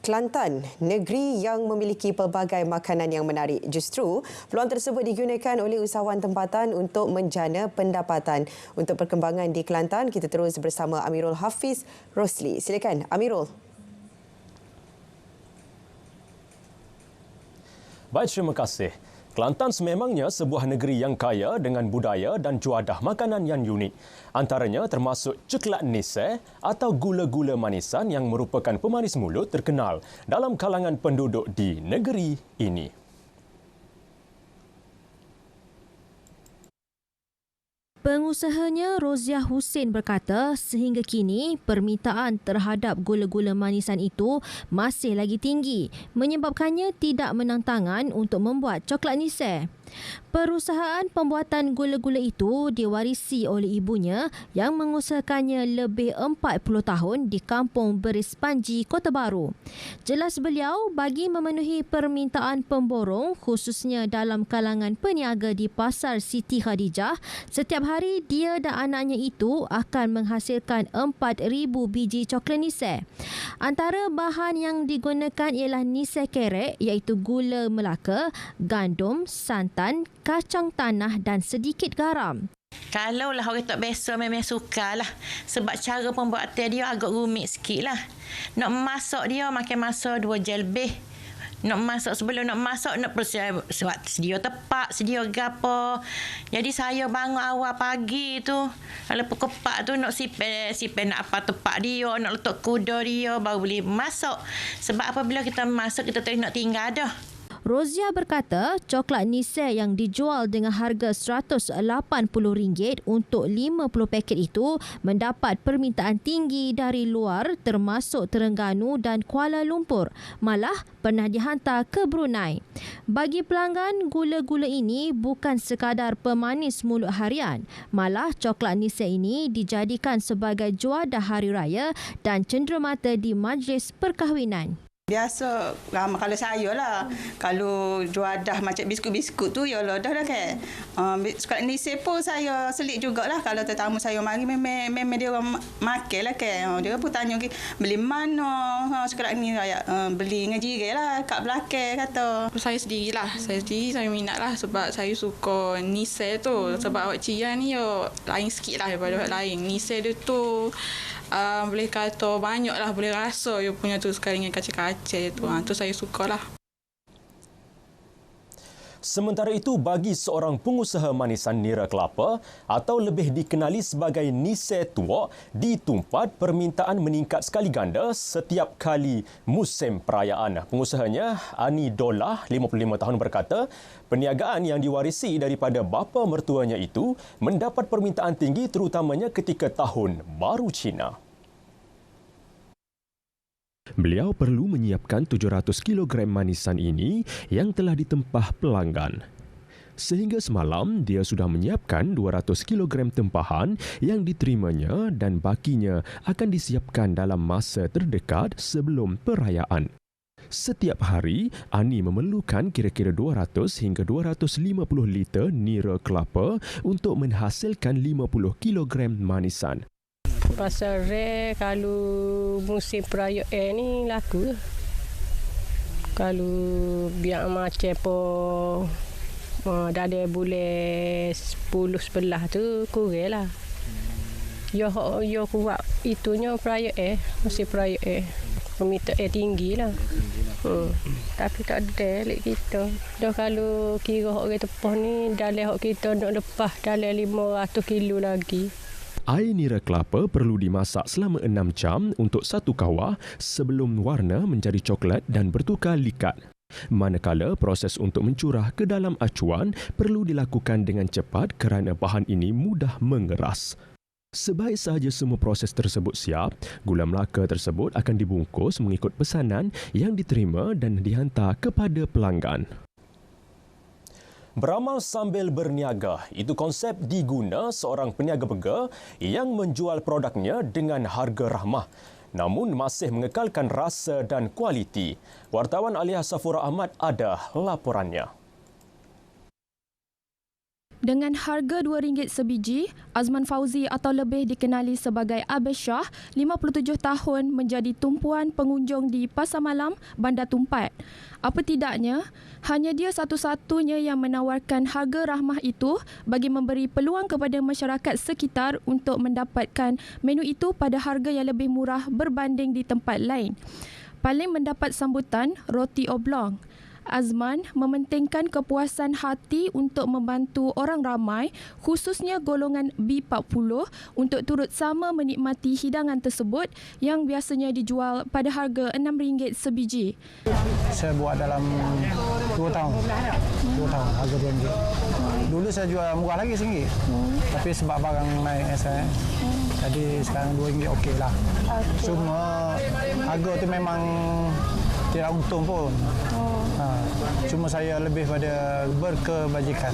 Kelantan, negeri yang memiliki pelbagai makanan yang menarik. Justru, peluang tersebut digunakan oleh usahawan tempatan untuk menjana pendapatan. Untuk perkembangan di Kelantan, kita terus bersama Amirul Hafiz Rosli. Silakan, Amirul. Baik, terima kasih. Kelantan sememangnya sebuah negeri yang kaya dengan budaya dan juadah makanan yang unik. Antaranya termasuk coklat niseh atau gula-gula manisan yang merupakan pemanis mulut terkenal dalam kalangan penduduk di negeri ini. Pengusahanya Roziah Hussein berkata sehingga kini permintaan terhadap gula-gula manisan itu masih lagi tinggi menyebabkannya tidak menang tangan untuk membuat coklat niseh. Perusahaan pembuatan gula-gula itu diwarisi oleh ibunya yang mengusahakannya lebih 40 tahun di Kampung Beris Panji, Kota Baru. Jelas beliau, bagi memenuhi permintaan pemborong khususnya dalam kalangan peniaga di Pasar Siti Khadijah, setiap hari dia dan anaknya itu akan menghasilkan 4,000 biji coklat niseh. Antara bahan yang digunakan ialah niseh kerek iaitu gula Melaka, gandum, santan, kacang tanah dan sedikit garam. Kalau lah orang tak biasa memang suka lah. Sebab cara pembuatan dia agak rumit sikit lah. Nak masak dia makan masa 2 jam lebih. Nak masak sebelum nak masak nak sebab sedia tepak, sedia gapo. Jadi saya bangun awal pagi tu. Kalau pukul 4 tu nak sipai nak apa tepak dia, nak letak kuda dia baru boleh masak. Sebab apabila kita masak kita tak nak tinggal dah. Roziah berkata coklat niseh yang dijual dengan harga RM180 untuk 50 paket itu mendapat permintaan tinggi dari luar termasuk Terengganu dan Kuala Lumpur. Malah pernah dihantar ke Brunei. Bagi pelanggan, gula-gula ini bukan sekadar pemanis mulut harian. Malah coklat niseh ini dijadikan sebagai juadah hari raya dan cenderamata di majlis perkahwinan. Biasa kalau saya lah. Kalau juadah macam biskut-biskut tu ya lah dah kan. Coklat niseh pun saya selit jugalah kalau tetamu saya mari memang dia orang makan lah kan. Dia pun tanya beli mana coklat ni saya beli dengan jiran lah kat belakang kata. Saya sendirilah. Saya minat lah sebab saya suka niseh tu. Sebab awak Cia ni lain sikit lah daripada awak lain. Niseh dia tu boleh kata banyak lah, boleh rasa you punya tu sekali dengan kacang-kacang tu. Tu saya sukalah. Sementara itu, bagi seorang pengusaha manisan nira kelapa atau lebih dikenali sebagai niseh tuak, di Tumpat permintaan meningkat sekali ganda setiap kali musim perayaan. Pengusahanya Ani Dolah, 55 tahun berkata, perniagaan yang diwarisi daripada bapa mertuanya itu mendapat permintaan tinggi terutamanya ketika Tahun Baru Cina. Beliau perlu menyiapkan 700 kg manisan ini yang telah ditempah pelanggan. Sehingga semalam, dia sudah menyiapkan 200 kg tempahan yang diterimanya dan bakinya akan disiapkan dalam masa terdekat sebelum perayaan. Setiap hari, Ani memerlukan kira-kira 200 hingga 250 liter nira kelapa untuk menghasilkan 50 kg manisan. Pasal kalau musim perayaan ni laku. Kalau biar macam dari bulan 10-11 tu kurang lah. Ya kuat itunya perayaan, musim perayaan. Permintaan tinggi lah. Tapi tak ada lek kita. Dah kalau kira orang tepah ni dalam hak kita nak lepas dalam 500 kilo lagi. Air nira kelapa perlu dimasak selama 6 jam untuk satu kawah sebelum warna menjadi coklat dan bertukar likat. Manakala proses untuk mencurah ke dalam acuan perlu dilakukan dengan cepat kerana bahan ini mudah mengeras. Sebaik sahaja semua proses tersebut siap, gula Melaka tersebut akan dibungkus mengikut pesanan yang diterima dan dihantar kepada pelanggan. Beramal sambil berniaga, itu konsep diguna seorang peniaga burger yang menjual produknya dengan harga ramah namun masih mengekalkan rasa dan kualiti. Wartawan Aliyah Safura Ahmad ada laporannya. Dengan harga RM2 sebiji, Azman Fauzi atau lebih dikenali sebagai Abis Shah, 57 tahun menjadi tumpuan pengunjung di Pasar Malam, Bandar Tumpat. Apa tidaknya, hanya dia satu-satunya yang menawarkan harga rahmah itu bagi memberi peluang kepada masyarakat sekitar untuk mendapatkan menu itu pada harga yang lebih murah berbanding di tempat lain. Paling mendapat sambutan roti oblong. Azman mementingkan kepuasan hati untuk membantu orang ramai, khususnya golongan B40 untuk turut sama menikmati hidangan tersebut yang biasanya dijual pada harga RM6 sebiji. Saya buat dalam 2 tahun. 2 tahun harga RM2. Dulu saya jual murah lagi RM1. Tapi sebab barang naik saya. Jadi sekarang RM2 okey lah. Cuma harga tu memang tidak untung pun. Cuma saya lebih pada berkebajikan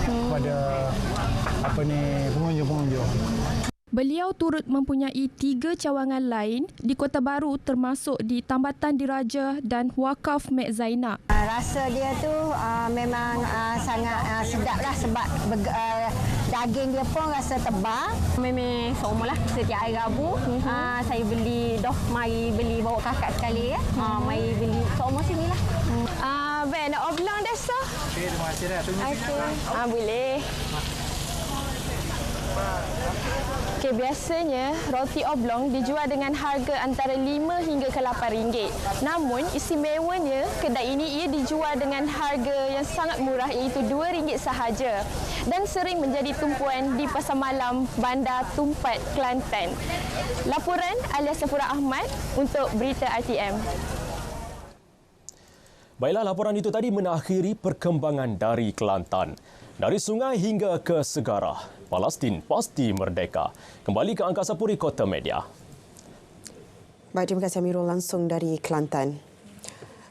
kepada pengunjung-pengunjung. Beliau turut mempunyai 3 cawangan lain di Kota Baru termasuk di Tambatan Diraja dan Wakaf Mek Zainab. Rasa dia tu memang sangat sedaplah sebab daging dia pun rasa tebal. Memang seumurlah setiap hari Rabu saya beli mari beli bawa kakak sekali ya. Mari beli seumur sinilah. Ben nak oblong dah so. Okey, terima kasih dah. Tunggu Boleh. Okey, biasanya roti oblong dijual dengan harga antara RM5 hingga ke RM8. Namun istimewanya kedai ini ia dijual dengan harga yang sangat murah iaitu RM2 sahaja dan sering menjadi tumpuan di Pasar Malam Bandar Tumpat, Kelantan. Laporan Alia Safura Ahmad untuk Berita RTM. Baiklah, laporan itu tadi menakhiri perkembangan dari Kelantan. Dari sungai hingga ke segara, Palestin pasti merdeka. Kembali ke Angkasa Puri Kota Media. Baik, terima kasih Amirul langsung dari Kelantan.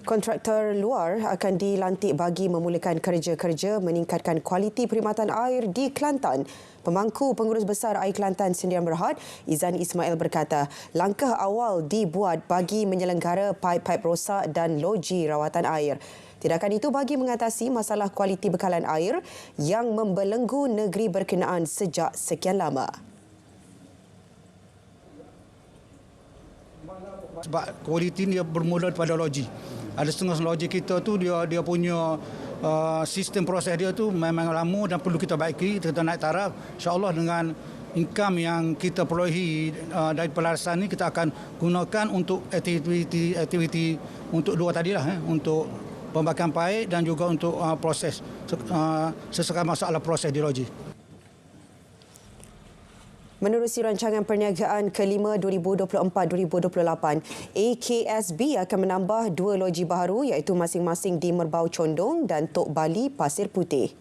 Kontraktor luar akan dilantik bagi memulakan kerja-kerja meningkatkan kualiti perkhidmatan air di Kelantan. Pemangku Pengurus Besar Air Kelantan Sdn Berhad, Izani Ismail berkata, langkah awal dibuat bagi menyelenggara paip-paip rosak dan loji rawatan air. Tindakan itu bagi mengatasi masalah kualiti bekalan air yang membelenggu negeri berkenaan sejak sekian lama. Sebab kualiti dia bermula daripada loji. Ada setengah loji kita tu dia punya sistem proses dia tu memang lama dan perlu kita baiki, kita naik taraf. InsyaAllah dengan income yang kita perolehi dari pelarasan ni kita akan gunakan untuk aktiviti untuk dua tadilah untuk pembakaran paip dan juga untuk proses sesekali masalah proses di loji. Menerusi rancangan perniagaan kelima 2024-2028, AKSB akan menambah 2 loji baru iaitu masing-masing di Merbau Condong dan Tok Bali Pasir Putih.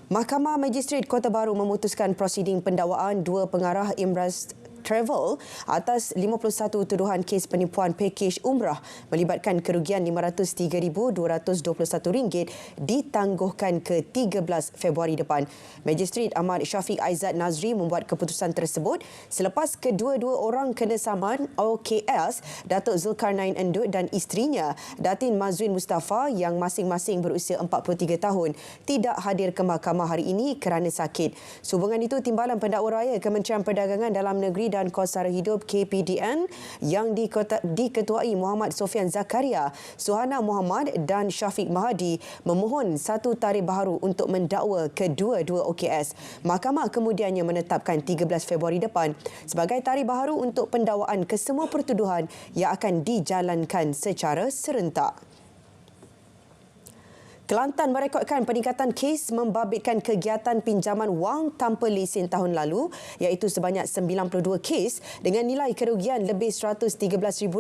Mahkamah Magistrate Kota Baru memutuskan prosiding pendakwaan 2 pengarah Imraz Travel atas 51 tuduhan kes penipuan pakej umrah melibatkan kerugian RM503,221 ditangguhkan ke 13 Februari depan. Magistrate Ahmad Syafiq Aizat Nazri membuat keputusan tersebut selepas kedua-dua orang kena saman OKS, Datuk Zulkarnain Endut dan isterinya Datin Mazwin Mustafa yang masing-masing berusia 43 tahun tidak hadir ke mahkamah hari ini kerana sakit. Sehubungan itu, Timbalan Pendakwa Raya Kementerian Perdagangan Dalam Negeri dan Kos Sara Hidup KPDN yang diketuai Muhammad Sofian Zakaria, Suhana Muhammad dan Syafiq Mahadi memohon satu tarikh baharu untuk mendakwa kedua-dua OKS. Mahkamah kemudiannya menetapkan 13 Februari depan sebagai tarikh baharu untuk pendakwaan kesemua pertuduhan yang akan dijalankan secara serentak. Kelantan merekodkan peningkatan kes membabitkan kegiatan pinjaman wang tanpa lesen tahun lalu iaitu sebanyak 92 kes dengan nilai kerugian lebih RM113,000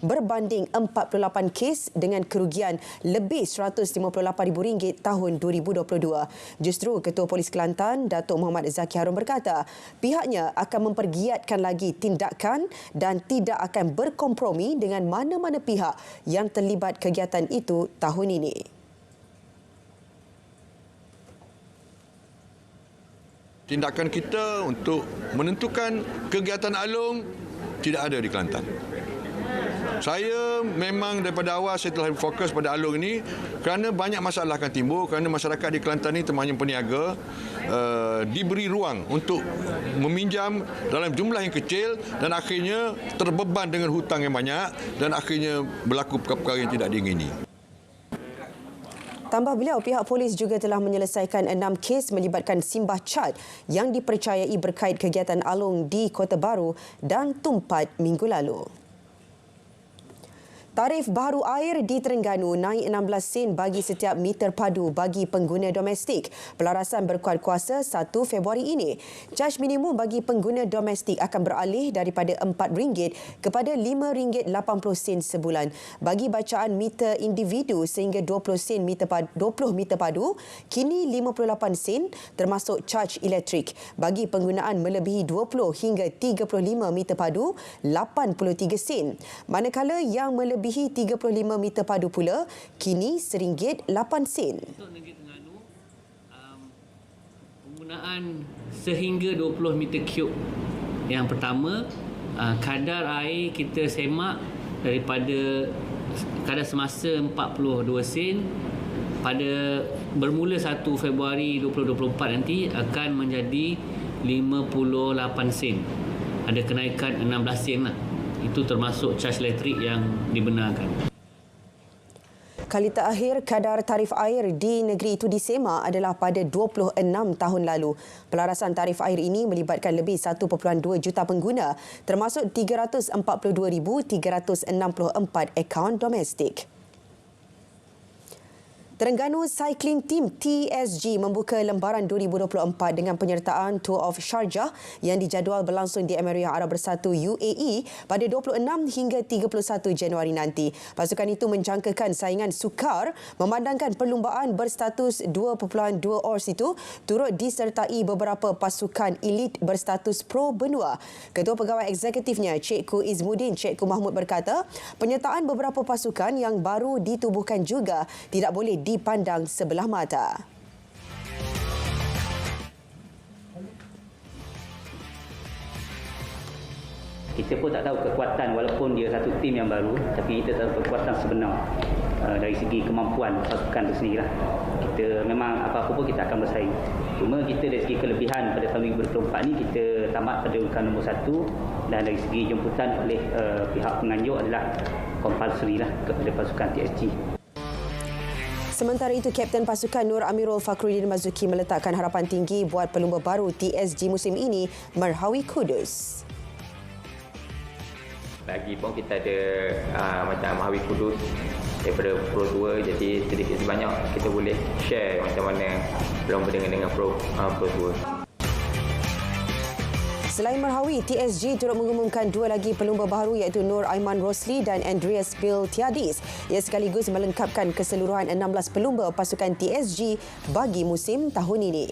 berbanding 48 kes dengan kerugian lebih RM158,000 tahun 2022. Justru Ketua Polis Kelantan, Datuk Muhammad Zaki Harun berkata, pihaknya akan mempergiatkan lagi tindakan dan tidak akan berkompromi dengan mana-mana pihak yang terlibat kegiatan itu tahun ini. Tindakan kita untuk menentukan kegiatan alung tidak ada di Kelantan. Saya memang daripada awal saya telah fokus pada alur ini kerana banyak masalah akan timbul kerana masyarakat di Kelantan ini temannya peniaga diberi ruang untuk meminjam dalam jumlah yang kecil dan akhirnya terbeban dengan hutang yang banyak dan akhirnya berlaku perkara-perkara yang tidak diingini. Tambah beliau, pihak polis juga telah menyelesaikan 6 kes melibatkan Simbah Chad yang dipercayai berkait kegiatan alung di Kota Baru dan Tumpat minggu lalu. Tarif baharu air di Terengganu naik 16 sen bagi setiap meter padu bagi pengguna domestik. Pelarasan berkuat kuasa 1 Februari ini. Caj minimum bagi pengguna domestik akan beralih daripada RM4 kepada RM5.80 sebulan. Bagi bacaan meter individu sehingga 20 meter padu, kini 58 sen termasuk caj elektrik. Bagi penggunaan melebihi 20 hingga 35 meter padu, 83 sen. Manakala yang melebihi 35 meter padu pula kini RM1.08. Untuk negeri Terengganu, penggunaan sehingga 20 meter cube. Yang pertama, kadar air kita semak daripada kadar semasa 42 sen pada bermula 1 Februari 2024 nanti akan menjadi 58 sen. Ada kenaikan 16 sen lah. Itu termasuk caj elektrik yang dibenarkan. Kali terakhir kadar tarif air di negeri itu disemak adalah pada 26 tahun lalu. Pelarasan tarif air ini melibatkan lebih 1.2 juta pengguna, termasuk 342,364 akaun domestik. Terengganu Cycling Team TSG membuka lembaran 2024 dengan penyertaan Tour of Sharjah yang dijadual berlangsung di Emirat Arab Bersatu UAE pada 26 hingga 31 Januari nanti. Pasukan itu menjangkakan saingan sukar memandangkan perlumbaan berstatus 2.2 oars itu turut disertai beberapa pasukan elit berstatus pro benua. Ketua Pegawai Eksekutifnya Cikgu Izmuddin Cikgu Mahmud berkata, penyertaan beberapa pasukan yang baru ditubuhkan juga tidak boleh dipandang sebelah mata. Kita pun tak tahu kekuatan walaupun dia satu tim yang baru, tapi kita tahu kekuatan sebenar dari segi kemampuan pasukan itu sendirilah. Kita memang apa-apa pun kita akan bersaing. Cuma kita dari segi kelebihan pada tahun 2024 ni kita tamat pada urutan nombor 1 dan dari segi jemputan oleh pihak penganjur adalah compulsory lah kepada pasukan TSG. Sementara itu, Kapten Pasukan Nur Amirul Fakhruddin Mazuki meletakkan harapan tinggi buat pelumba baru TSG musim ini, Merhawi Kudus. Lagi pun kita ada macam Merhawi Kudus daripada Pro 2, jadi sedikit sebanyak kita boleh share macam mana pelumba dengan Pro 2. Selain Merhawi, TSG turut mengumumkan 2 lagi pelumba baru iaitu Nur Aiman Rosli dan Andreas Bill Tiadis. Ia sekaligus melengkapkan keseluruhan 16 pelumba pasukan TSG bagi musim tahun ini.